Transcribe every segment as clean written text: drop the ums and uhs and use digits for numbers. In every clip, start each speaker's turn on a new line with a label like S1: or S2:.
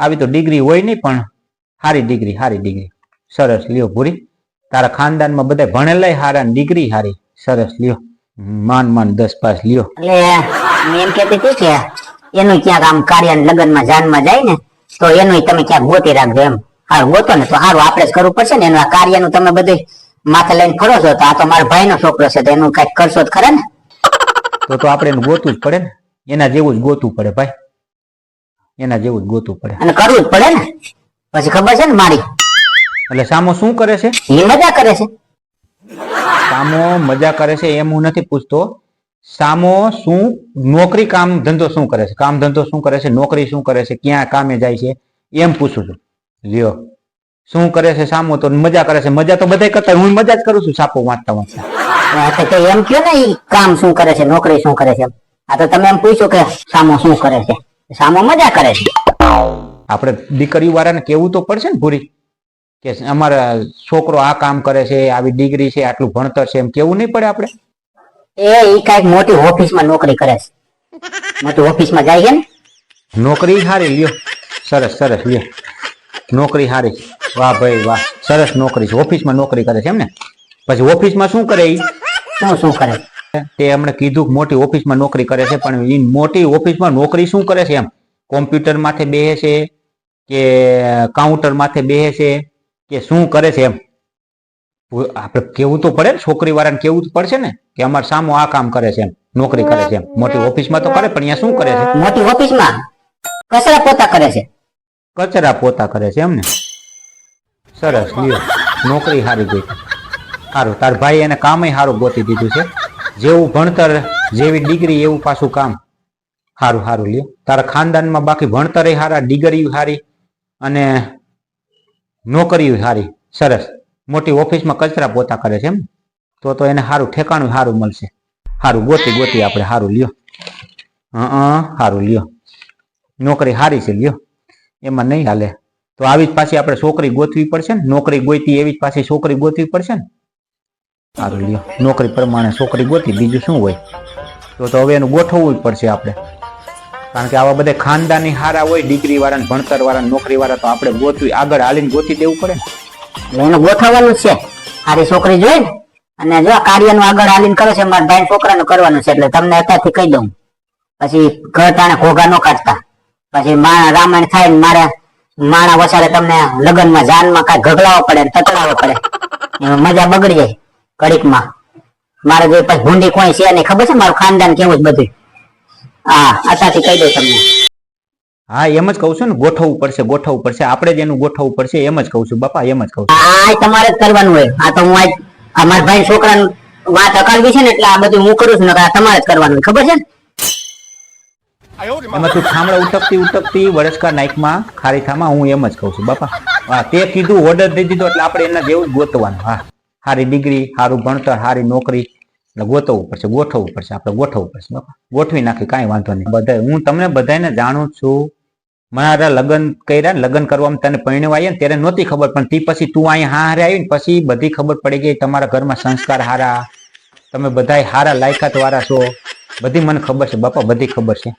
S1: આવી તો ડિગ્રી હોય નહીં, પણ સારી ડિગ્રી. સરસ લ્યો ભૂરી, તારા ખાનદાનમાં બધા ભણેલા હારા, ડિગ્રી હારી. સરસ લ્યો, માન 10 પાસ લ્યો.
S2: એટલે એમ કેતી હતી કે એનું ક્યાંક આમ કાર્ય લગ્નમાં જાનમાં જાય ને તો એનું તમે ક્યાંક ગોતી રાખજો એમ. હા ગોતો ને તો સારું, આપણે જ કરવું પડશે ને એનું. આ કાર્યનું તમે બધું માથે લઈને ફરો છો, તો આ તો મારા ભાઈનો છોકરો છે, તો એનું કઈક કરશો જ ખરા ને.
S1: તો આપણે એનું ગોતવું જ પડે ને, એના જેવું જ ગોતવું પડે ભાઈ, એના જેવું જ ગોતવું પડે
S2: અને કરવું જ પડે ને. પછી ખબર છે ને મારી.
S1: એટલે સામો શું કરે છે?
S2: એ મજા કરે છે.
S1: સામો મજા કરે છે એમ હું નથી પૂછતો. સામો શું નોકરી કામ ધંધો શું કરે છે? કામ ધંધો શું કરે છે? નોકરી શું કરે છે? ક્યાં કામે જાય છે એમ પૂછું છું. લ્યો, શું કરે છે સામો? તો મજા કરે છે. મજા તો બધા કરતા, હું મજા જ કરું છું સાપો વાંચતા.
S2: એમ કયો ને કામ શું કરે છે, નોકરી શું કરે છે? આ તો તમે એમ પૂછો કે સામો શું કરે છે? સામો મજા કરે છે.
S1: આપણે દીકરીઓ વાળાને કેવું તો પડશે ને પૂરી, કે અમારા છોકરો આ કામ કરે છે, આવી ડિગ્રી છે, આટલું ભણતર છે, એમ કેવું નહીં પડે આપણે?
S2: એ કઈક મોટી ઓફિસમાં નોકરી કરે છે. મોટી ઓફિસમાં જાય છે ને.
S1: નોકરી હારી લ્યો. સરસ લ્યો, નોકરી હારી. વાહ ભાઈ વાહ, સરસ નોકરી છે. ઓફિસમાં નોકરી કરે છે એમ ને? પછી ઓફિસમાં શું કરે?
S2: શું કરે
S1: તે હમણાં કીધું કે મોટી ઓફિસમાં નોકરી કરે છે, પણ એ મોટી ઓફિસમાં નોકરી શું કરે છે એમ? કોમ્પ્યુટર માથે બેસે છે કે કાઉન્ટર માથે બેસે છે કે શું કરે છે એમ? આપણે કેવું તો પડે ને, છોકરી વાળાને કેવું તો પડશે ને કે અમાર સામો આ કામ કરે છે એમ, નોકરી કરે છે એમ. મોટી ઓફિસમાં તો કરે, પણ અહીંયા શું કરે છે?
S2: મોટી ઓફિસમાં કચરા પોતા કરે છે.
S1: કચરા પોતા કરે છે એમ ને? સરસ લ્યો, નોકરી હારી ગઈ. સારું, તાર ભાઈ એને કામ સારું ગોતી દીધું છે. જેવું ભણતર, જેવી ડિગ્રી, એવું પાછું કામ. સારું લ્યો, તારા ખાનદાનમાં બાકી ભણતર સારા, ડિગ્રી સારી અને નોકરી સારી. સરસ, મોટી ઓફિસમાં કચરા પોતા કરે છે એમ? તો એને સારું ઠેકાણું સારું મળશે. સારું ગોતી આપણે. સારું લ્યો, સારું લ્યો, નોકરી સારી છે લ્યો, એમાં નહીં હાલે. તો આવી જ પાછી આપણે છોકરી ગોતવી પડશે ને, નોકરી ગોતી એવી જ પાછી છોકરી ગોતવી પડશે ને. સારું લ્યો, નોકરી પ્રમાણે છોકરી ગોતી, બીજું શું હોય? તો હવે એનું ગોઠવવું જ પડશે આપણે, કારણ કે આવા બધા ખાનદાની હારા હોય, ડિગ્રી વાળા, ભણતર વાળા, નોકરી વાળા, તો આપણે ગોતવી, આગળ હાલીને ગોતી દેવું પડે ને.
S2: એનું ગોઠવવાનું છે. સારી છોકરી જોઈ ને, અને જો કાર્યનું આગળ હાલીને કરે છે, મારા ભાઈ છોકરાનું કરવાનું છે. એટલે તમને અત્યારથી કહી દઉં, પછી ઘર તાણે ઘોઘા ન કાઢતા. પછી રામાયણ થાય ને મારે માણા વસારે તમને લગ્નમાં જાનમાં કઈ ઘગલાવો પડે, તતડાવો પડે, એમાં મજા બગડી જાય ઘડીકમાં. મારે જો પછી ભૂંડી કોઈ છે નહીં, ખબર છે મારું ખાનદાન કેવું જ બધું. હા, અત્યારથી કહી દઉં તમને.
S1: હા, એમ જ કહું છું ને, ગોઠવવું પડશે. આપણે જ એનું ગોઠવવું પડશે, એમ જ કહું છું બાપા, એમ જ કહું છું.
S2: હા, તમારે જ કરવાનું હોય. આ તો હું આજ મારા ભાઈ છોકરાનું વાત અકાળવી છે ને, એટલે આ બધું હું કરું છું ને, તમારે જ કરવાનું હોય, ખબર છે ને?
S1: એમાં તું થાંભળા ઉટકતી વરસકા નાઈકમાં ખારીથામાં, હું એમ જ કહું છું બાપા. હા, તે કીધું, ઓર્ડર દઈ દીધો, એટલે આપણે એના જેવું જ ગોતવાનું. હા, સારી ડિગ્રી, સારું ભણતર, સારી નોકરી, એટલે ગોઠવવું પડશે આપણે ગોઠવવું પડશે બાપા. ગોઠવી નાખી, કાંઈ વાંધો નહીં. બધા હું તમને બધાને જાણું છું. મારા લગ્ન કર્યા, લગ્ન કરવામાં તને પરણવા આવ્યા ને ત્યારે નહોતી ખબર, પણ તે પછી તું અહીંયા હારે આવી ને પછી બધી ખબર પડી ગઈ. તમારા ઘરમાં સંસ્કાર હારા, તમે બધા હારા લાયકાત વાળા છો, બધી મને ખબર છે બાપા, બધી ખબર છે.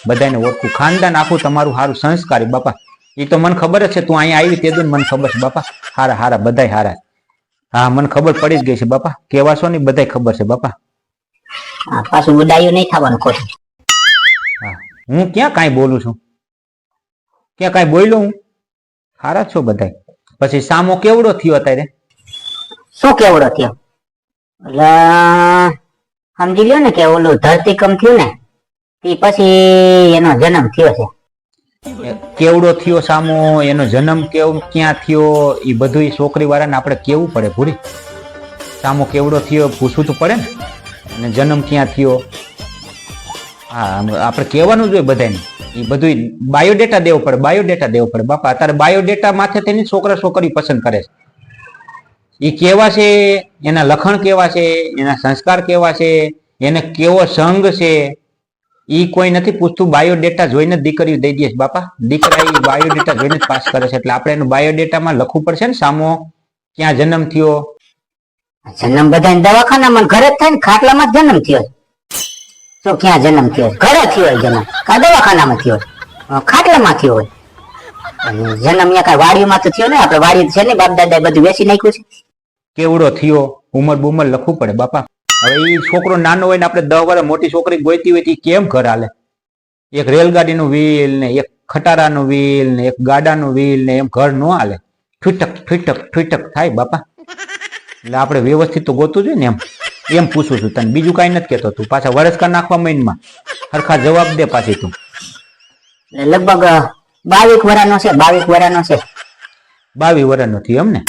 S1: બધાને ઓળખું, ખાનદાન આખું તમારું સારું સંસ્કારી બાપા. એ તો મને ખબર જ છે, તું અહીંયા આવી તે મને ખબર છે બાપા. હારા બધાય હારા. હા, મને ખબર પડી જ ગઈ છે બાપા, કેવા છો ને બધાય ખબર છે બાપા.
S2: પાછું ઉડાયું નહીં થવાનું ખોટું.
S1: હા, હું ક્યાં કાંઈ બોલું છું? ક્યાં કાંઈ બોલ્યો હું? હારા છો બધાય. પછી સામો કેવડો થયો અત્યારે?
S2: શું કેવડો થયો? એટલે સમજી લ્યો ને કે ઓલું ધરતીકંપ થયું ને, એ પછી એનો જન્મ થયો છે.
S1: કેવડો થયો સામો, એનો જન્મ ક્યાં થયો, એ બધું છોકરી વાળાને આપણે કેવું પડે ભૂરી. સામો કેવડો થયો પૂછવું તો પડે ને, અને જન્મ ક્યાં થયો. હા, આપણે કહેવાનું જોઈએ બધાને. એ બધું બાયોડેટા દેવો પડે બાપા. અત્યારે બાયોડેટા માથે થઈને છોકરી પસંદ કરે છે. એ કેવા છે, એના લખણ કેવા છે, એના સંસ્કાર કેવા છે, એને કેવો સંગ છે, એ કોઈ નથી પૂછતું. બાયોડેટા જોઈને દીકરીઓ દઈ દે છે બાપા. દીકરા એ બાયોડેટા જોઈને જ પાસ કરે છે. એટલે આપણે એનું બાયોડેટામાં લખવું પડશે ને, સામો ક્યાં જન્મ થયો.
S2: જન્મ બધા દવાખાનામાં ઘરે જ થાય ને, ખાટલામાં જન્મ થયો. તો ક્યાં જન્મ થયો? ઘરે થયો જન્મ, કા દવાખાનામાં થયો, ખાટલામાં થયો હોય. અને જન્મ અહીંયા કઈ વાડીમાં તો થયો ને આપણે વાડી છે ને બાપ દાદા બધું વેચી નાખ્યું છે.
S1: કેવડો થયો ઉંમર બુમર લખવું પડે બાપા. હવે એ છોકરો નાનો હોય ને આપણે 10 વર્ષ મોટી છોકરી ગોઈતી હોય તો ઈ કેમ ઘર હાલે? એક રેલગાડીનું વ્હીલ ને એક ખટારાનું વ્હીલ ને એક ગાડાનું વ્હીલ ને એમ ઘર ન હાલે. ઠીટક ઠીટક ઠીટક થાય બાપા. એટલે આપણે વ્યવસ્થિત તો ગોતું જોઈએ ને એમ પૂછું છું તને, બીજું કઈ નથી કેતો. તું પાછા વરસકા નાખવા મહિનમાં હરખા જવાબ દે પાછી તું.
S2: લગભગ 22 વર્ષનો છે 22 વર્ષનો છે.
S1: 22 વર્ષનો થયો એમ ને?